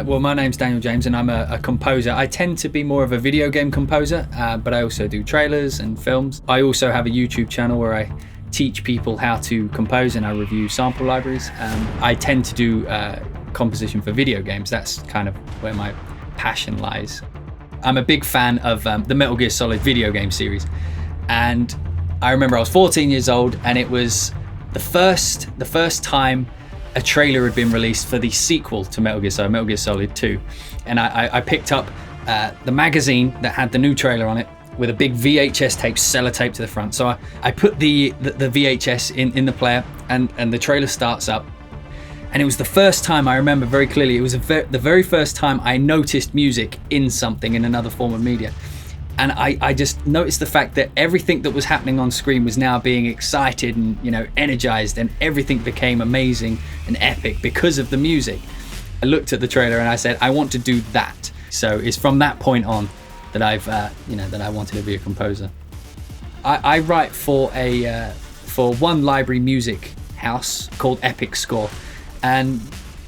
Well, my name's Daniel James and I'm a composer. I tend to be more of a video game composer, but I also do trailers and films. I also have a YouTube channel where I teach people how to compose and I review sample libraries. I tend to do composition for video games. That's kind of where my passion lies. I'm a big fan of the Metal Gear Solid video game series. And I remember I was 14 years old and it was the first time a trailer had been released for the sequel to Metal Gear Solid 2. And I picked up the magazine that had the new trailer on it with a big VHS tape, sellotape to the front. So I put the VHS in the player and the trailer starts up. And it was the first time, I remember very clearly, it was the very first time I noticed music in something, in another form of media. And I just noticed the fact that everything that was happening on screen was now being excited and, energized, and everything became amazing and epic because of the music. I looked at the trailer and I said, I want to do that. So it's from that point on that that I wanted to be a composer. I write for one library music house called Epic Score, and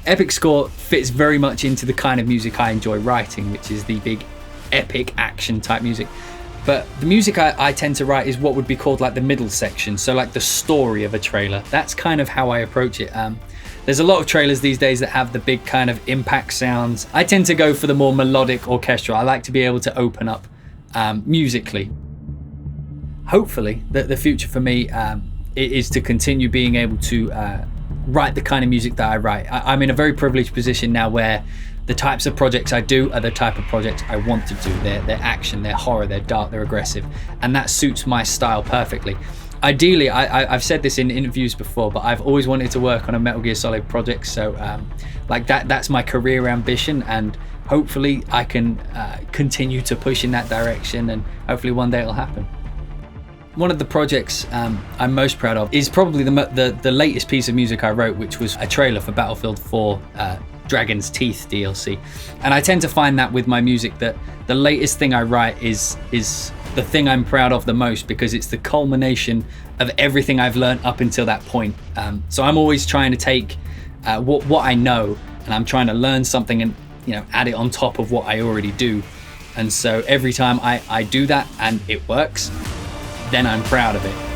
Epic Score fits very much into the kind of music I enjoy writing, which is the big epic action type music. But the music I tend to write is what would be called like the middle section, so like the story of a trailer. That's kind of how I approach it. There's a lot of trailers these days that have the big kind of impact sounds. I tend to go for the more melodic orchestral. I like to be able to open up musically. Hopefully the future for me is to continue being able to write the kind of music that I write. I'm in a very privileged position now where the types of projects I do are the type of projects I want to do. They're action, they're horror, they're dark, they're aggressive, and that suits my style perfectly. Ideally, I've said this in interviews before, but I've always wanted to work on a Metal Gear Solid project, so that's my career ambition, and hopefully I can continue to push in that direction, and hopefully one day it'll happen. One of the projects I'm most proud of is probably the latest piece of music I wrote, which was a trailer for Battlefield 4 Dragon's Teeth DLC. And I tend to find that with my music that the latest thing I write is the thing I'm proud of the most, because it's the culmination of everything I've learned up until that point. So I'm always trying to take what I know, and I'm trying to learn something and add it on top of what I already do. And so every time I do that and it works, then I'm proud of it.